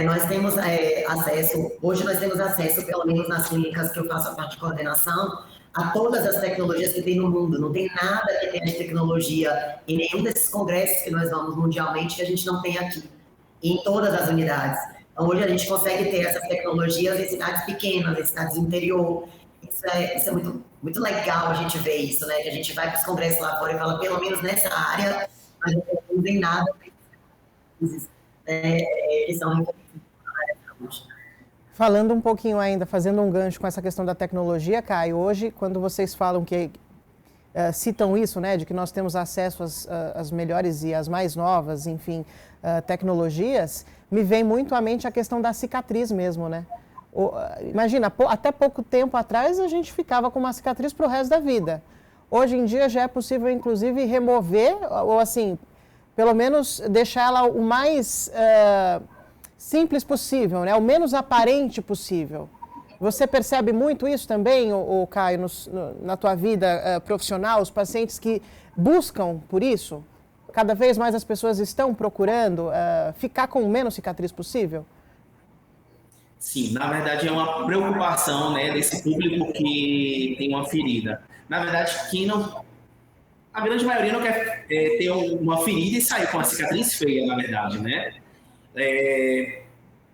Nós temos acesso, hoje nós temos acesso, pelo menos nas clínicas que eu faço a parte de coordenação, a todas as tecnologias que tem no mundo. Não tem nada que tenha de tecnologia em nenhum desses congressos que nós vamos mundialmente que a gente não tem aqui, em todas as unidades. Então, hoje a gente consegue ter essas tecnologias em cidades pequenas, em cidades do interior. Isso é muito, muito legal a gente ver isso, né? Que a gente vai para os congressos lá fora e fala, pelo menos nessa área, a gente não tem nada que são reconhecidos na área de saúde. Falando um pouquinho ainda, fazendo um gancho com essa questão da tecnologia, Caio, hoje, quando vocês falam que citam isso, né, de que nós temos acesso às melhores e às mais novas, enfim, tecnologias, me vem muito à mente a questão da cicatriz mesmo, né? Imagina, até pouco tempo atrás a gente ficava com uma cicatriz para o resto da vida. Hoje em dia já é possível, inclusive, remover, ou assim, pelo menos deixar ela o mais simples possível, né? O menos aparente possível. Você percebe muito isso também, Caio, na tua vida profissional, os pacientes que buscam por isso? Cada vez mais as pessoas estão procurando ficar com o menos cicatriz possível? Sim, na verdade é uma preocupação, né, desse público que tem uma ferida. Na verdade, a grande maioria não quer ter uma ferida e sair com uma cicatriz feia, na verdade, né?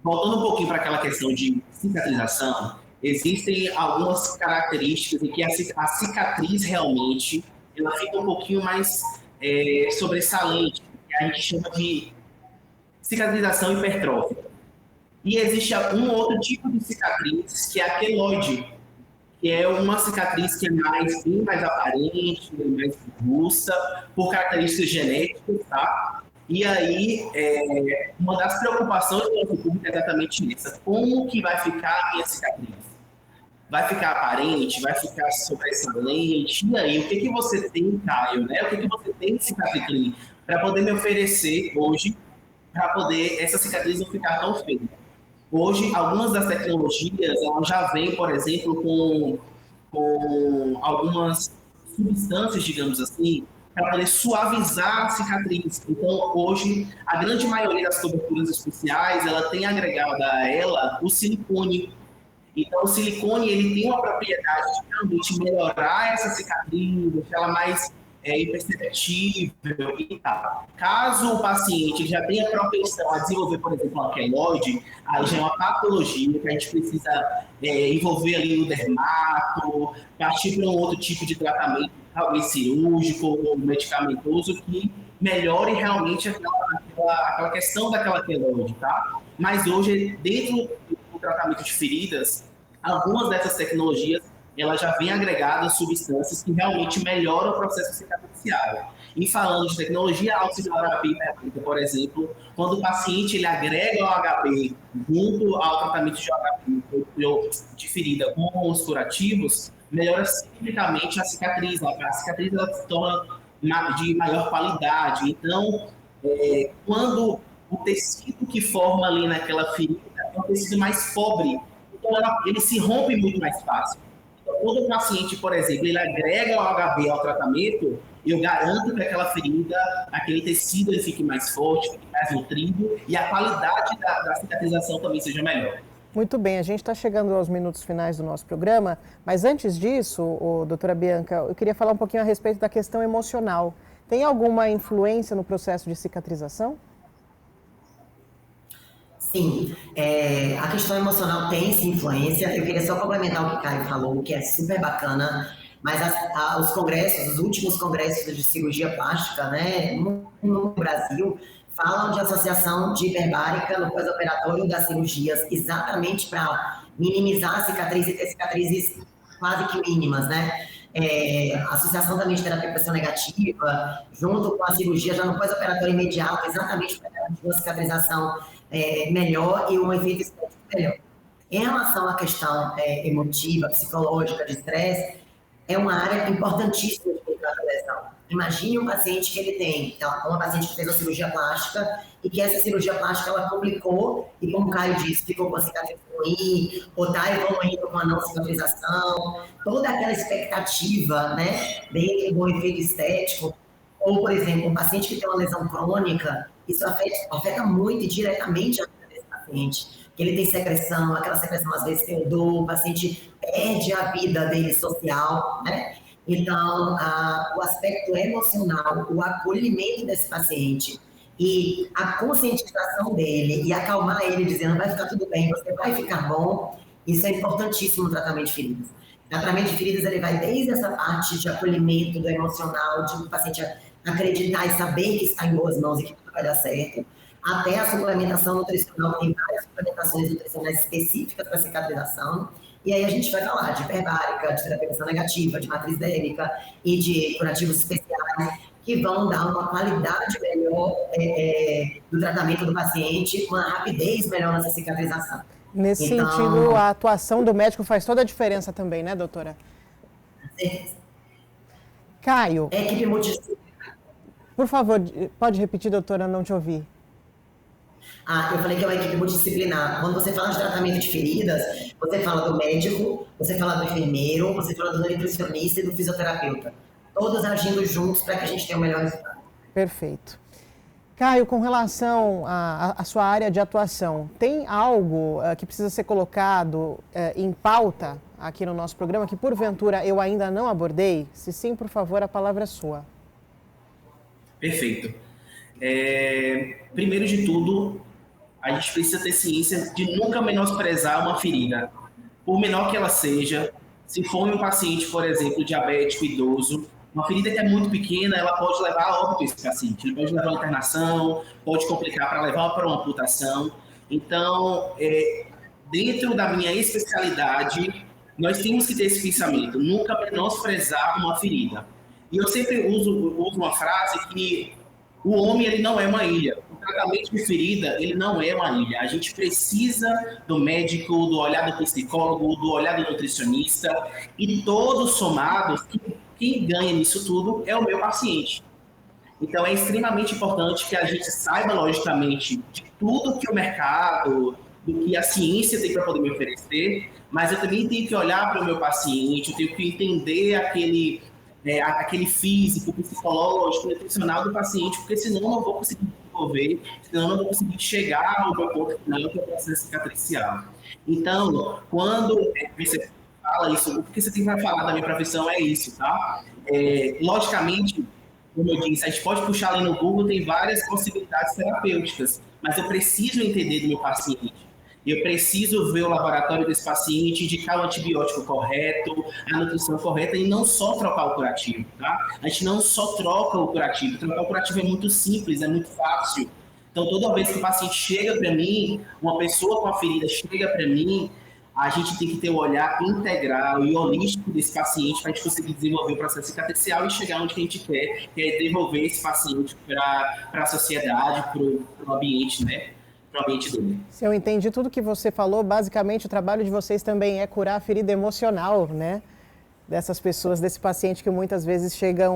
Voltando um pouquinho para aquela questão de cicatrização, existem algumas características em que a cicatriz realmente ela fica um pouquinho mais sobressalente, que a gente chama de cicatrização hipertrófica. E existe um outro tipo de cicatriz, que é a queloide, que é uma cicatriz que é bem mais aparente, mais robusta, por características genéticas, tá? E aí, uma das preocupações do nosso público é exatamente essa. Como que vai ficar a minha cicatriz? Vai ficar aparente? Vai ficar sobressalente? E aí, o que você tem, Caio, né? O que você tem de cicatriz para poder me oferecer hoje, para poder essa cicatriz não ficar tão feia? Hoje, algumas das tecnologias elas já vêm, por exemplo, com algumas substâncias, digamos assim, para poder suavizar a cicatriz. Então, hoje, a grande maioria das coberturas especiais, ela tem agregado a ela o silicone. Então, o silicone, ele tem uma propriedade de realmente melhorar essa cicatriz, deixar ela mais imperceptível e tal. Caso o paciente já tenha propensão a desenvolver, por exemplo, uma queloide, aí já é uma patologia que a gente precisa envolver ali o dermato, partir para um outro tipo de tratamento, talvez cirúrgico ou medicamentoso, que melhore realmente aquela questão daquela queloide, tá? Mas hoje, dentro do tratamento de feridas, algumas dessas tecnologias ela já vem agregada substâncias que realmente melhoram o processo cicatricial. E falando de tecnologia, a auxiliar-terapia hiperbárica, por exemplo, quando o paciente ele agrega o HB junto ao tratamento de HB de ferida com os curativos, melhora significativamente a cicatriz. A cicatriz ela se torna de maior qualidade. Então, quando o tecido que forma ali naquela ferida é um tecido mais pobre, então ele se rompe muito mais fácil. Quando o paciente, por exemplo, ele agrega o HB ao tratamento, eu garanto que aquela ferida, aquele tecido, ele fique mais forte, fique mais nutrido e a qualidade da cicatrização também seja melhor. Muito bem, a gente está chegando aos minutos finais do nosso programa, mas antes disso, doutora Bianca, eu queria falar um pouquinho a respeito da questão emocional. Tem alguma influência no processo de cicatrização? Sim, a questão emocional tem sim influência. Eu queria só complementar o que o Caio falou, que é super bacana, mas os congressos, os últimos congressos de cirurgia plástica, né, no Brasil, falam de associação de hiperbárica no pós-operatório das cirurgias, exatamente para minimizar a cicatriz e ter cicatrizes quase que mínimas, né? Associação também de terapia pressão negativa, junto com a cirurgia já no pós-operatório imediato, exatamente para garantir uma cicatrização melhor e um efeito estético melhor. Em relação à questão emotiva, psicológica, de estresse, é uma área importantíssima de cuidar da lesão. Imagine um paciente que ele tem, uma paciente que fez uma cirurgia plástica e que essa cirurgia plástica ela complicou e, como o Caio disse, ficou com a cicatriz ruim, ou está evoluindo com a não cicatrização, toda aquela expectativa, né, dentro do efeito estético, ou, por exemplo, um paciente que tem uma lesão crônica, isso afeta muito e diretamente a vida desse paciente. Ele tem secreção, aquela secreção às vezes tem odor, o paciente perde a vida dele social, né? Então, o aspecto emocional, o acolhimento desse paciente e a conscientização dele e acalmar ele dizendo vai ficar tudo bem, você vai ficar bom, isso é importantíssimo no tratamento de feridas. O tratamento de feridas ele vai desde essa parte de acolhimento do emocional, de o paciente acreditar e saber que está em boas mãos e que tudo vai dar certo, até a suplementação nutricional, tem várias suplementações nutricionais específicas para cicatrização. E aí a gente vai falar de hiperbárica, de terapia negativa, de matriz dérmica e de curativos especiais que vão dar uma qualidade melhor do tratamento do paciente, uma rapidez melhor nessa cicatrização. Nesse sentido, a atuação do médico faz toda a diferença também, né, doutora? Caio. Equipe multidisciplinar. Por favor, pode repetir, doutora, não te ouvi. Eu falei que é uma equipe multidisciplinar. Quando você fala de tratamento de feridas, você fala do médico, você fala do enfermeiro, você fala do nutricionista e do fisioterapeuta. Todos agindo juntos para que a gente tenha o melhor resultado. Perfeito. Caio, com relação à sua área de atuação, tem algo que precisa ser colocado em pauta aqui no nosso programa que, porventura, eu ainda não abordei? Se sim, por favor, a palavra é sua. Perfeito. Primeiro de tudo, a gente precisa ter ciência de nunca menosprezar uma ferida. Por menor que ela seja, se for um paciente, por exemplo, diabético, idoso, uma ferida que é muito pequena, ela pode levar a óbito esse paciente. Ele pode levar a internação, pode complicar para levar para uma amputação. Então, dentro da minha especialidade, nós temos que ter esse pensamento, nunca menosprezar uma ferida. E eu sempre uso uma frase que o homem ele não é uma ilha. O tratamento de ferida ele não é uma ilha. A gente precisa do médico, do olhar do psicólogo, do olhar do nutricionista e todos somados, quem ganha nisso tudo é o meu paciente. Então é extremamente importante que a gente saiba logicamente de tudo que o mercado, do que a ciência tem para poder me oferecer, mas eu também tenho que olhar para o meu paciente, eu tenho que entender aquele físico, psicológico, nutricional do paciente, porque senão eu não vou conseguir desenvolver, senão eu não vou conseguir chegar ao meu ponto final, que é o processo cicatricial. Então, quando você fala isso, o que você tem para falar da minha profissão é isso, tá? Logicamente, como eu disse, a gente pode puxar ali no Google, tem várias possibilidades terapêuticas, mas eu preciso entender do meu paciente. Eu preciso ver o laboratório desse paciente, indicar o antibiótico correto, a nutrição correta e não só trocar o curativo, tá? A gente não só troca o curativo. Trocar o curativo é muito simples, é muito fácil. Então, toda vez que o paciente chega para mim, uma pessoa com a ferida chega para mim, a gente tem que ter o olhar integral e holístico desse paciente para a gente conseguir desenvolver o processo cicatricial e chegar onde a gente quer, que é devolver esse paciente para a sociedade, para o ambiente, né? Se eu entendi tudo que você falou, basicamente o trabalho de vocês também é curar a ferida emocional, né? Dessas pessoas, desse paciente que muitas vezes chega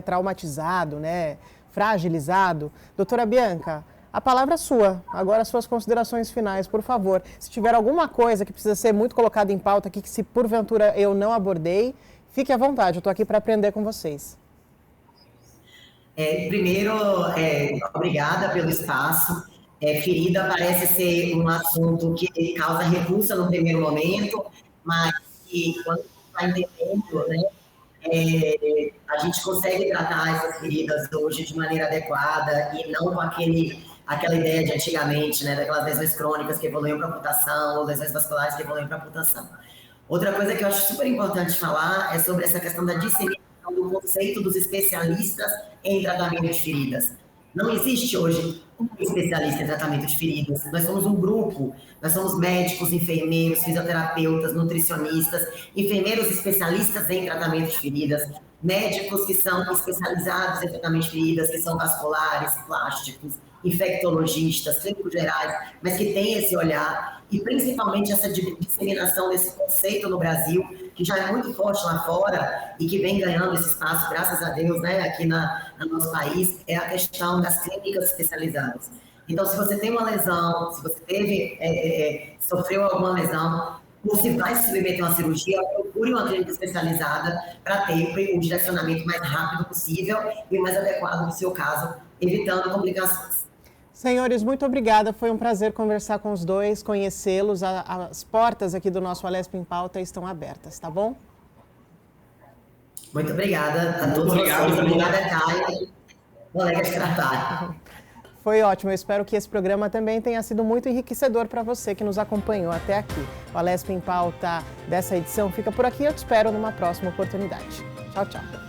traumatizado, né? Fragilizado. Doutora Bianca, a palavra é sua. Agora as suas considerações finais, por favor. Se tiver alguma coisa que precisa ser muito colocada em pauta aqui, que se porventura eu não abordei, fique à vontade, eu estou aqui para aprender com vocês. Primeiro, obrigada pelo espaço. Ferida parece ser um assunto que causa repulsa no primeiro momento, mas que quando está entendendo, né, a gente consegue tratar essas feridas hoje de maneira adequada e não com aquela ideia de antigamente, né, daquelas lesões crônicas que evoluíam para amputação, ou lesões vasculares que evoluíam para amputação. Outra coisa que eu acho super importante falar é sobre essa questão da disseminação do conceito dos especialistas em tratamento de feridas. Não existe hoje um especialista em tratamento de feridas. Nós somos um grupo, nós somos médicos, enfermeiros, fisioterapeutas, nutricionistas, enfermeiros especialistas em tratamento de feridas, médicos que são especializados em tratamento de feridas, que são vasculares, plásticos, infectologistas, clínicos gerais, mas que têm esse olhar e principalmente essa disseminação desse conceito no Brasil, que já é muito forte lá fora e que vem ganhando esse espaço, graças a Deus, né, aqui no nosso país, é a questão das clínicas especializadas. Então, se você tem uma lesão, se você sofreu alguma lesão, você vai se submeter a uma cirurgia, procure uma clínica especializada para ter o direcionamento mais rápido possível e o mais adequado no seu caso, evitando complicações. Senhores, muito obrigada. Foi um prazer conversar com os dois, conhecê-los. As portas aqui do nosso Alesp em Pauta estão abertas, tá bom? Muito obrigada a todos vocês. Obrigada, Caio, colega secretário. Foi ótimo. Eu espero que esse programa também tenha sido muito enriquecedor para você que nos acompanhou até aqui. O Alesp em Pauta dessa edição fica por aqui. Eu te espero numa próxima oportunidade. Tchau, tchau.